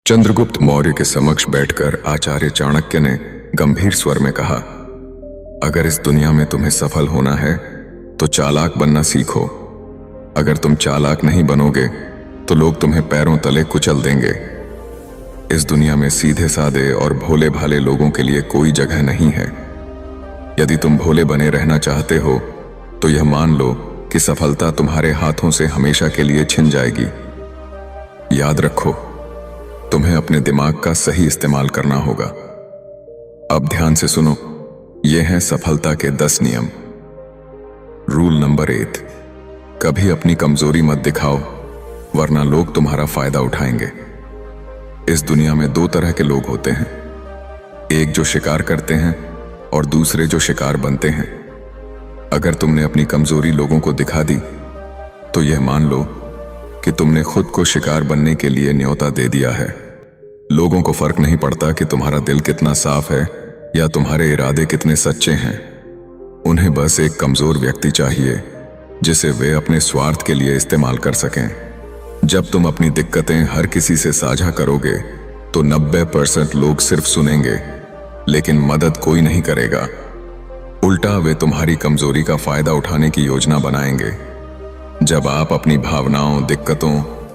चंद्रगुप्त मौर्य के समक्ष बैठकर आचार्य चाणक्य ने गंभीर स्वर में कहा, अगर इस दुनिया में तुम्हें सफल होना है तो चालाक बनना सीखो। अगर तुम चालाक नहीं बनोगे तो लोग तुम्हें पैरों तले कुचल देंगे। इस दुनिया में सीधे साधे और भोले भाले लोगों के लिए कोई जगह नहीं है। यदि तुम भोले बने रहना चाहते हो तो यह मान लो कि सफलता तुम्हारे हाथों से हमेशा के लिए छिन जाएगी। याद रखो, तुम्हें अपने दिमाग का सही इस्तेमाल करना होगा। अब ध्यान से सुनो, ये हैं सफलता के 10 नियम। रूल नंबर 8, कभी अपनी कमजोरी मत दिखाओ, वरना लोग तुम्हारा फायदा उठाएंगे। इस दुनिया में 2 तरह के लोग होते हैं, एक जो शिकार करते हैं और दूसरे जो शिकार बनते हैं। अगर तुमने अपनी कमजोरी लोगों को दिखा दी तो यह मान लो कि तुमने खुद को शिकार बनने के लिए न्योता दे दिया है। लोगों को फर्क नहीं पड़ता कि तुम्हारा दिल कितना साफ है या तुम्हारे इरादे कितने सच्चे हैं। उन्हें बस एक कमजोर व्यक्ति चाहिए जिसे वे अपने स्वार्थ के लिए इस्तेमाल कर सकें। जब तुम अपनी दिक्कतें हर किसी से साझा करोगे तो 90% लोग सिर्फ सुनेंगे, लेकिन मदद कोई नहीं करेगा। उल्टा वे तुम्हारी कमजोरी का फायदा उठाने की योजना बनाएंगे। जब आप अपनी भावनाओं, दिक्कतों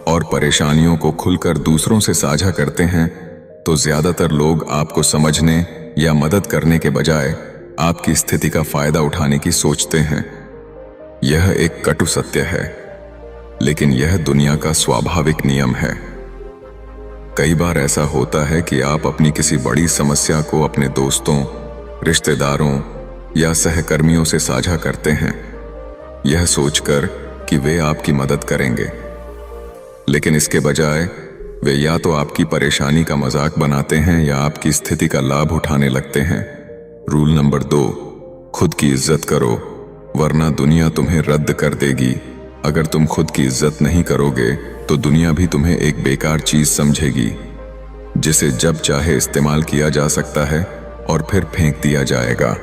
और परेशानियों को खुलकर दूसरों से साझा करते हैं तो ज्यादातर लोग आपको समझने या मदद करने के बजाय आपकी स्थिति का फायदा उठाने की सोचते हैं। यह एक कटु सत्य है, लेकिन यह दुनिया का स्वाभाविक नियम है। कई बार ऐसा होता है कि आप अपनी किसी बड़ी समस्या को अपने दोस्तों, रिश्तेदारों या सहकर्मियों से साझा करते हैं, यह सोचकर कि वे आपकी मदद करेंगे। लेकिन इसके बजाय वे या तो आपकी परेशानी का मजाक बनाते हैं या आपकी स्थिति का लाभ उठाने लगते हैं। रूल नंबर 2, खुद की इज्जत करो, वरना दुनिया तुम्हें रद्द कर देगी। अगर तुम खुद की इज्जत नहीं करोगे तो दुनिया भी तुम्हें एक बेकार चीज समझेगी जिसे जब चाहे इस्तेमाल किया जा सकता है और फिर फेंक दिया जाएगा।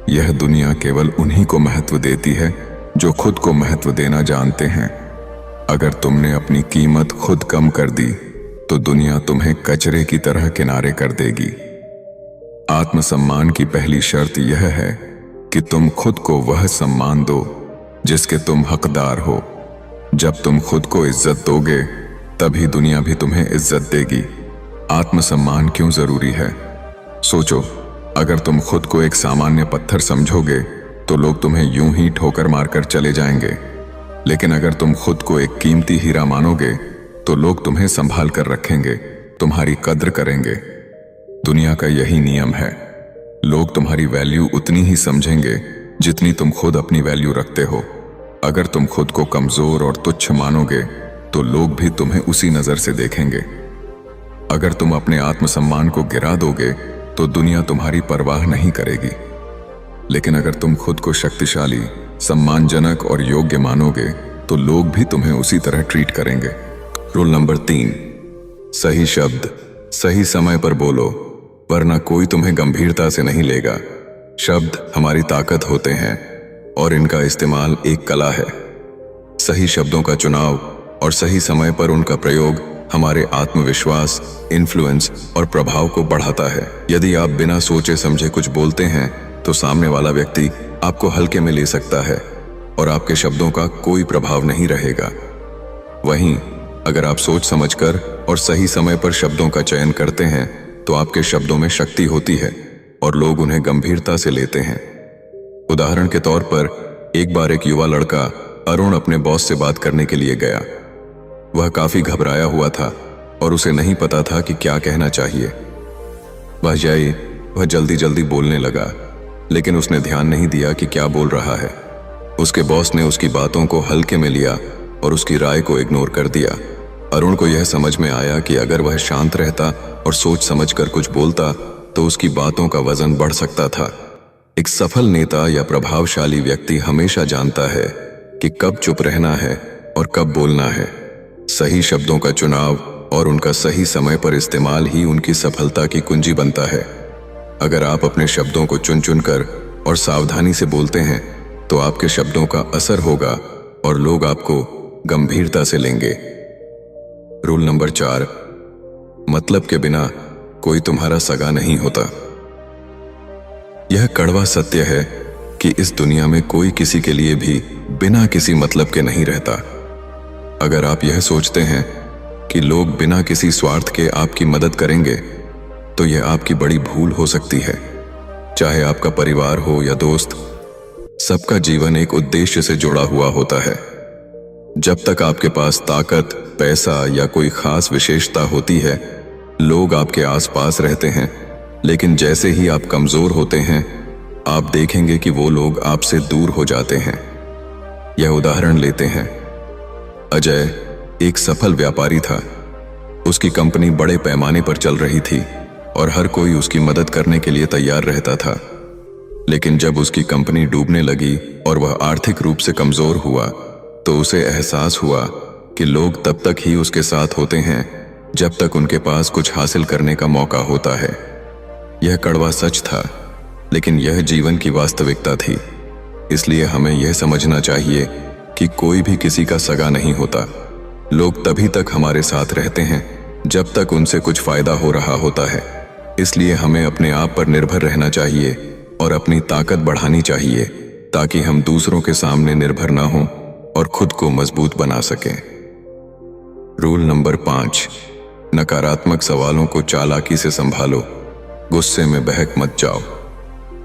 यह दुनिया केवल उन्हीं को महत्व देती है जो खुद को महत्व देना जानते हैं। अगर तुमने अपनी कीमत खुद कम कर दी तो दुनिया तुम्हें कचरे की तरह किनारे कर देगी। आत्मसम्मान की पहली शर्त यह है कि तुम खुद को वह सम्मान दो जिसके तुम हकदार हो। जब तुम खुद को इज्जत दोगे तभी दुनिया भी तुम्हें इज्जत देगी। आत्मसम्मान क्यों जरूरी है? सोचो, अगर तुम खुद को एक सामान्य पत्थर समझोगे तो लोग तुम्हें यूं ही ठोकर मारकर चले जाएंगे। लेकिन अगर तुम खुद को एक कीमती हीरा मानोगे तो लोग तुम्हें संभाल कर रखेंगे, तुम्हारी कद्र करेंगे। दुनिया का यही नियम है। लोग तुम्हारी वैल्यू उतनी ही समझेंगे जितनी तुम खुद अपनी वैल्यू रखते हो। अगर तुम खुद को कमजोर और तुच्छ मानोगे तो लोग भी तुम्हें उसी नजर से देखेंगे। अगर तुम अपने आत्मसम्मान को गिरा दोगे तो दुनिया तुम्हारी परवाह नहीं करेगी। लेकिन अगर तुम खुद को शक्तिशाली, सम्मानजनक और योग्य मानोगे तो लोग भी तुम्हें उसी तरह ट्रीट करेंगे। रूल नंबर 3, सही शब्द सही समय पर बोलो, वरना कोई तुम्हें गंभीरता से नहीं लेगा। शब्द हमारी ताकत होते हैं और इनका इस्तेमाल एक कला है। सही शब्दों का चुनाव और सही समय पर उनका प्रयोग हमारे आत्मविश्वास, इन्फ्लुएंस और प्रभाव को बढ़ाता है। यदि आप बिना सोचे समझे कुछ बोलते हैं तो सामने वाला व्यक्ति आपको हल्के में ले सकता है और आपके शब्दों का कोई प्रभाव नहीं रहेगा। वहीं अगर आप सोच समझकर और सही समय पर शब्दों का चयन करते हैं तो आपके शब्दों में शक्ति होती है और लोग उन्हें गंभीरता से लेते हैं। उदाहरण के तौर पर, एक बार एक युवा लड़का अरुण अपने बॉस से बात करने के लिए गया। वह काफी घबराया हुआ था और उसे नहीं पता था कि क्या कहना चाहिए। वह जल्दी जल्दी बोलने लगा, लेकिन उसने ध्यान नहीं दिया कि क्या बोल रहा है। उसके बॉस ने उसकी बातों को हल्के में लिया और उसकी राय को इग्नोर कर दिया। अरुण को यह समझ में आया कि अगर वह शांत रहता और सोच समझकर कुछ बोलता तो उसकी बातों का वजन बढ़ सकता था। एक सफल नेता या प्रभावशाली व्यक्ति हमेशा जानता है कि कब चुप रहना है और कब बोलना है। सही शब्दों का चुनाव और उनका सही समय पर इस्तेमाल ही उनकी सफलता की कुंजी बनता है। अगर आप अपने शब्दों को चुन चुन कर और सावधानी से बोलते हैं तो आपके शब्दों का असर होगा और लोग आपको गंभीरता से लेंगे। रूल नंबर 4, मतलब के बिना कोई तुम्हारा सगा नहीं होता। यह कड़वा सत्य है कि इस दुनिया में कोई किसी के लिए भी बिना किसी मतलब के नहीं रहता। अगर आप यह सोचते हैं कि लोग बिना किसी स्वार्थ के आपकी मदद करेंगे, तो यह आपकी बड़ी भूल हो सकती है। चाहे आपका परिवार हो या दोस्त, सबका जीवन एक उद्देश्य से जुड़ा हुआ होता है। जब तक आपके पास ताकत, पैसा या कोई खास विशेषता होती है, लोग आपके आसपास रहते हैं। लेकिन जैसे ही आप कमजोर होते हैं, आप देखेंगे कि वो लोग आपसे दूर हो जाते हैं। यह उदाहरण लेते हैं। अजय एक सफल व्यापारी था। उसकी कंपनी बड़े पैमाने पर चल रही थी और हर कोई उसकी मदद करने के लिए तैयार रहता था। लेकिन जब उसकी कंपनी डूबने लगी और वह आर्थिक रूप से कमजोर हुआ, तो उसे एहसास हुआ कि लोग तब तक ही उसके साथ होते हैं जब तक उनके पास कुछ हासिल करने का मौका होता है। यह कड़वा सच था, लेकिन यह जीवन की वास्तविकता थी। इसलिए हमें यह समझना चाहिए कि कोई भी किसी का सगा नहीं होता। लोग तभी तक हमारे साथ रहते हैं जब तक उनसे कुछ फायदा हो रहा होता है। इसलिए हमें अपने आप पर निर्भर रहना चाहिए और अपनी ताकत बढ़ानी चाहिए, ताकि हम दूसरों के सामने निर्भर ना हों और खुद को मजबूत बना सकें। रूल नंबर 5, नकारात्मक सवालों को चालाकी से संभालो। गुस्से में बहक मत जाओ।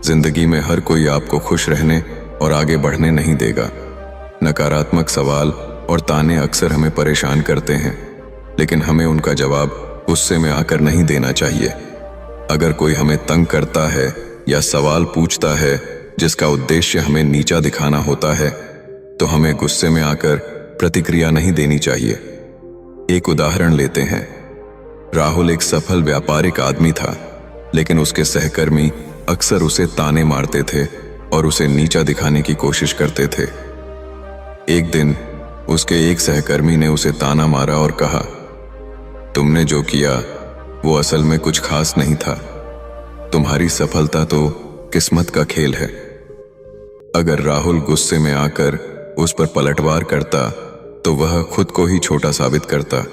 जिंदगी में हर कोई आपको खुश रहने और आगे बढ़ने नहीं देगा। नकारात्मक सवाल और ताने अक्सर हमें परेशान करते हैं, लेकिन हमें उनका जवाब गुस्से में आकर नहीं देना चाहिए। अगर कोई हमें तंग करता है या सवाल पूछता है जिसका उद्देश्य हमें नीचा दिखाना होता है, तो हमें गुस्से में आकर प्रतिक्रिया नहीं देनी चाहिए। एक उदाहरण लेते हैं। राहुल एक सफल व्यापारिक आदमी था, लेकिन उसके सहकर्मी अक्सर उसे ताने मारते थे और उसे नीचा दिखाने की कोशिश करते थे। एक दिन उसके एक सहकर्मी ने उसे ताना मारा और कहा, तुमने जो किया वो असल में कुछ खास नहीं था। तुम्हारी सफलता तो किस्मत का खेल है। अगर राहुल गुस्से में आकर उस पर पलटवार करता, तो वह खुद को ही छोटा साबित करता।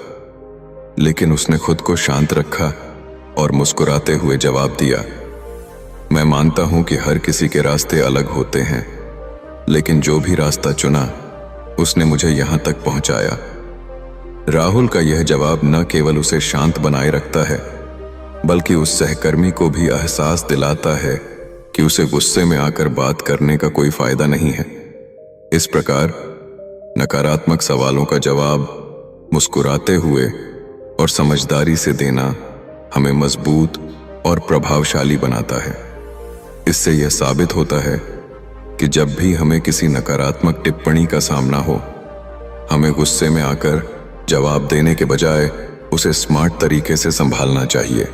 लेकिन उसने खुद को शांत रखा और मुस्कुराते हुए जवाब दिया, मैं मानता हूं कि हर किसी के रास्ते अलग होते हैं, लेकिन जो भी रास्ता चुना उसने मुझे यहां तक पहुंचाया। राहुल का यह जवाब न केवल उसे शांत बनाए रखता है, बल्कि उस सहकर्मी को भी एहसास दिलाता है कि उसे गुस्से में आकर बात करने का कोई फायदा नहीं है। इस प्रकार नकारात्मक सवालों का जवाब मुस्कुराते हुए और समझदारी से देना हमें मजबूत और प्रभावशाली बनाता है। इससे यह साबित होता है कि जब भी हमें किसी नकारात्मक टिप्पणी का सामना हो, हमें गुस्से में आकर जवाब देने के बजाय उसे स्मार्ट तरीके से संभालना चाहिए।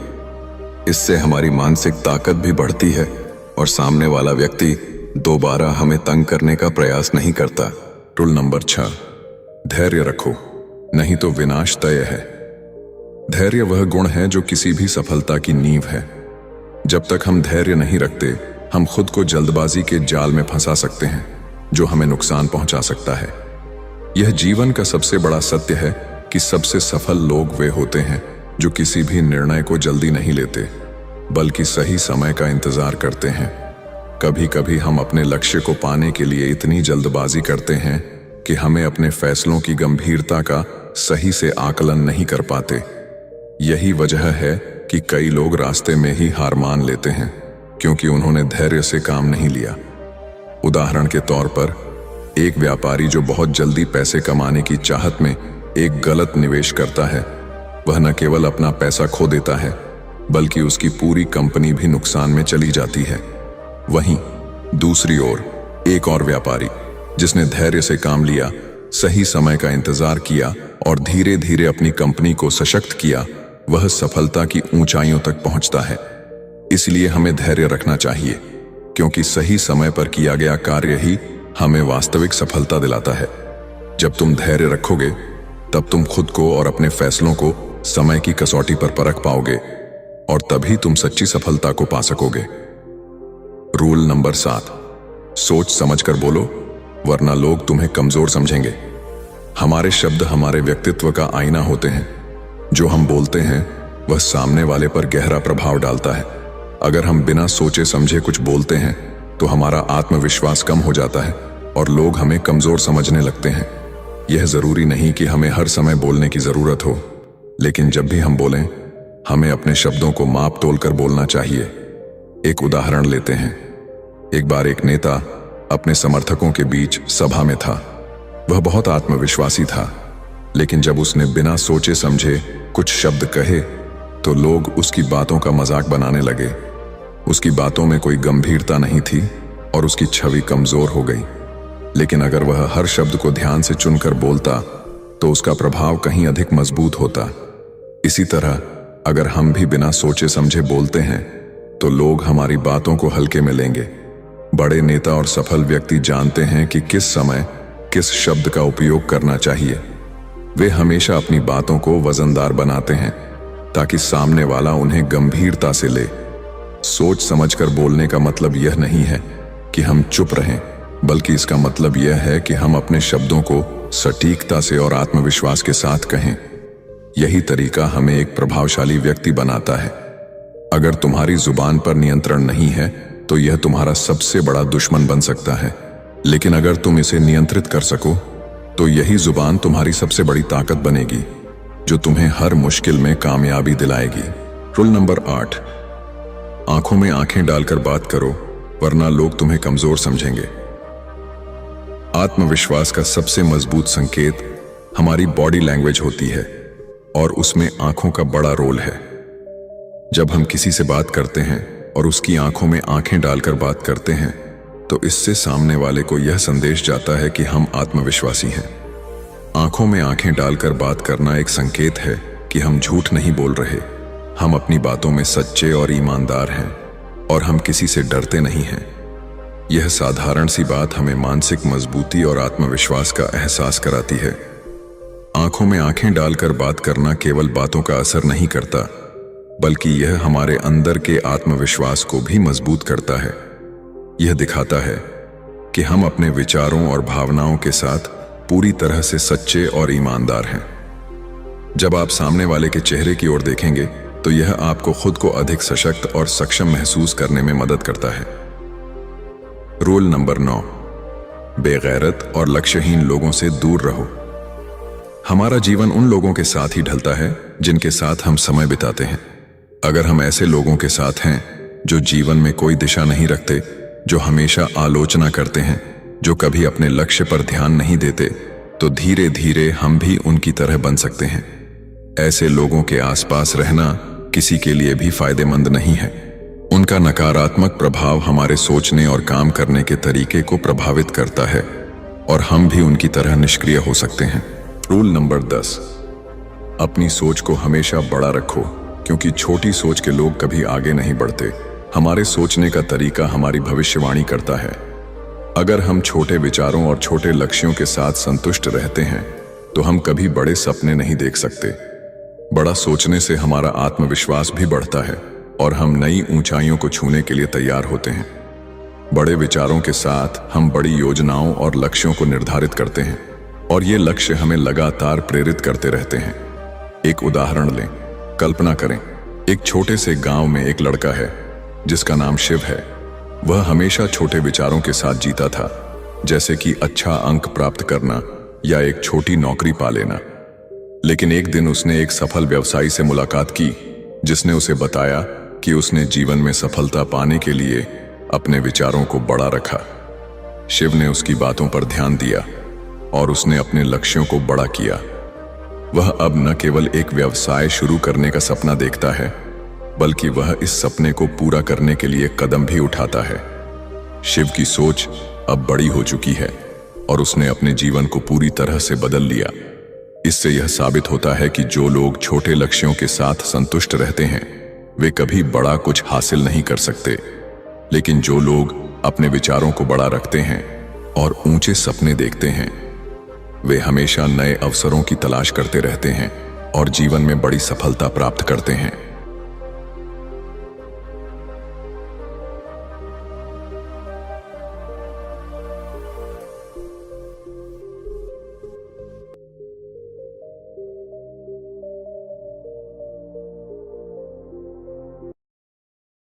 इससे हमारी मानसिक ताकत भी बढ़ती है और सामने वाला व्यक्ति दोबारा हमें तंग करने का प्रयास नहीं करता। रूल नंबर 6, धैर्य रखो, नहीं तो विनाश तय है। धैर्य वह गुण है जो किसी भी सफलता की नींव है। जब तक हम धैर्य नहीं रखते, हम खुद को जल्दबाजी के जाल में फंसा सकते हैं, जो हमें नुकसान पहुंचा सकता है। यह जीवन का सबसे बड़ा सत्य है कि सबसे सफल लोग वे होते हैं जो किसी भी निर्णय को जल्दी नहीं लेते, बल्कि सही समय का इंतजार करते हैं। कभी कभी हम अपने लक्ष्य को पाने के लिए इतनी जल्दबाजी करते हैं कि हमें अपने फैसलों की गंभीरता का सही से आकलन नहीं कर पाते। यही वजह है कि कई लोग रास्ते में ही हार मान लेते हैं, क्योंकि उन्होंने धैर्य से काम नहीं लिया। उदाहरण के तौर पर, एक व्यापारी जो बहुत जल्दी पैसे कमाने की चाहत में एक गलत निवेश करता है, वह न केवल अपना पैसा खो देता है, बल्कि उसकी पूरी कंपनी भी नुकसान में चली जाती है। वहीं दूसरी ओर एक और व्यापारी जिसने धैर्य से काम लिया, सही समय का इंतजार किया और धीरे धीरे अपनी कंपनी को सशक्त किया, वह सफलता की ऊंचाइयों तक पहुंचता है। इसलिए हमें धैर्य रखना चाहिए, क्योंकि सही समय पर किया गया कार्य ही हमें वास्तविक सफलता दिलाता है। जब तुम धैर्य रखोगे, तब तुम खुद को और अपने फैसलों को समय की कसौटी पर परख पाओगे, और तभी तुम सच्ची सफलता को पा सकोगे। रूल नंबर 7, सोच समझकर बोलो, वरना लोग तुम्हें कमजोर समझेंगे। हमारे शब्द हमारे व्यक्तित्व का आईना होते हैं। जो हम बोलते हैं वह सामने वाले पर गहरा प्रभाव डालता है। अगर हम बिना सोचे समझे कुछ बोलते हैं तो हमारा आत्मविश्वास कम हो जाता है और लोग हमें कमजोर समझने लगते हैं। यह जरूरी नहीं कि हमें हर समय बोलने की जरूरत हो, लेकिन जब भी हम बोलें हमें अपने शब्दों को माप तोल कर बोलना चाहिए। एक उदाहरण लेते हैं। एक बार एक नेता अपने समर्थकों के बीच सभा में था। वह बहुत आत्मविश्वासी था, लेकिन जब उसने बिना सोचे समझे कुछ शब्द कहे तो लोग उसकी बातों का मजाक बनाने लगे। उसकी बातों में कोई गंभीरता नहीं थी और उसकी छवि कमजोर हो गई। लेकिन अगर वह हर शब्द को ध्यान से चुनकर बोलता तो उसका प्रभाव कहीं अधिक मजबूत होता। इसी तरह अगर हम भी बिना सोचे समझे बोलते हैं तो लोग हमारी बातों को हल्के में लेंगे। बड़े नेता और सफल व्यक्ति जानते हैं कि किस समय किस शब्द का उपयोग करना चाहिए। वे हमेशा अपनी बातों को वजनदार बनाते हैं ताकि सामने वाला उन्हें गंभीरता से ले। सोच समझकर बोलने का मतलब यह नहीं है कि हम चुप रहें, बल्कि इसका मतलब यह है कि हम अपने शब्दों को सटीकता से और आत्मविश्वास के साथ कहें। यही तरीका हमें एक प्रभावशाली व्यक्ति बनाता है। अगर तुम्हारी जुबान पर नियंत्रण नहीं है तो यह तुम्हारा सबसे बड़ा दुश्मन बन सकता है, लेकिन अगर तुम इसे नियंत्रित कर सको तो यही जुबान तुम्हारी सबसे बड़ी ताकत बनेगी, जो तुम्हें हर मुश्किल में कामयाबी दिलाएगी। रूल नंबर 8, आंखों में आंखें डालकर बात करो, वरना लोग तुम्हें कमजोर समझेंगे। आत्मविश्वास का सबसे मजबूत संकेत हमारी बॉडी लैंग्वेज होती है और उसमें आंखों का बड़ा रोल है। जब हम किसी से बात करते हैं और उसकी आंखों में आंखें डालकर बात करते हैं तो इससे सामने वाले को यह संदेश जाता है कि हम आत्मविश्वासी हैं। आंखों में आंखें डालकर बात करना एक संकेत है कि हम झूठ नहीं बोल रहे, हम अपनी बातों में सच्चे और ईमानदार हैं और हम किसी से डरते नहीं हैं। यह साधारण सी बात हमें मानसिक मजबूती और आत्मविश्वास का एहसास कराती है। आंखों में आंखें डालकर बात करना केवल बातों का असर नहीं करता, बल्कि यह हमारे अंदर के आत्मविश्वास को भी मजबूत करता है। यह दिखाता है कि हम अपने विचारों और भावनाओं के साथ पूरी तरह से सच्चे और ईमानदार हैं। जब आप सामने वाले के चेहरे की ओर देखेंगे तो यह आपको खुद को अधिक सशक्त और सक्षम महसूस करने में मदद करता है। रूल नंबर 9, बेगैरत और लक्ष्यहीन लोगों से दूर रहो। हमारा जीवन उन लोगों के साथ ही ढलता है जिनके साथ हम समय बिताते हैं। अगर हम ऐसे लोगों के साथ हैं जो जीवन में कोई दिशा नहीं रखते, जो हमेशा आलोचना करते हैं, जो कभी अपने लक्ष्य पर ध्यान नहीं देते, तो धीरे धीरे हम भी उनकी तरह बन सकते हैं। ऐसे लोगों के आसपास रहना किसी के लिए भी फायदेमंद नहीं है। उनका नकारात्मक प्रभाव हमारे सोचने और काम करने के तरीके को प्रभावित करता है और हम भी उनकी तरह निष्क्रिय हो सकते हैं। रूल नंबर 10, अपनी सोच को हमेशा बड़ा रखो, क्योंकि छोटी सोच के लोग कभी आगे नहीं बढ़ते। हमारे सोचने का तरीका हमारी भविष्यवाणी करता है। अगर हम छोटे विचारों और छोटे लक्ष्यों के साथ संतुष्ट रहते हैं तो हम कभी बड़े सपने नहीं देख सकते। बड़ा सोचने से हमारा आत्मविश्वास भी बढ़ता है और हम नई ऊंचाइयों को छूने के लिए तैयार होते हैं। बड़े विचारों के साथ हम बड़ी योजनाओं और लक्ष्यों को निर्धारित करते हैं और ये लक्ष्य हमें लगातार प्रेरित करते रहते हैं। एक उदाहरण लें। कल्पना करें, एक छोटे से गांव में एक लड़का है जिसका नाम शिव है। वह हमेशा छोटे विचारों के साथ जीता था, जैसे कि अच्छा अंक प्राप्त करना या एक छोटी नौकरी पा लेना। लेकिन एक दिन उसने एक सफल व्यवसायी से मुलाकात की जिसने उसे बताया कि उसने जीवन में सफलता पाने के लिए अपने विचारों को बड़ा रखा। शिव ने उसकी बातों पर ध्यान दिया और उसने अपने लक्ष्यों को बड़ा किया। वह अब न केवल एक व्यवसाय शुरू करने का सपना देखता है, बल्कि वह इस सपने को पूरा करने के लिए कदम भी उठाता है। शिव की सोच अब बड़ी हो चुकी है और उसने अपने जीवन को पूरी तरह से बदल लिया। इससे यह साबित होता है कि जो लोग छोटे लक्ष्यों के साथ संतुष्ट रहते हैं वे कभी बड़ा कुछ हासिल नहीं कर सकते, लेकिन जो लोग अपने विचारों को बड़ा रखते हैं और ऊंचे सपने देखते हैं वे हमेशा नए अवसरों की तलाश करते रहते हैं और जीवन में बड़ी सफलता प्राप्त करते हैं।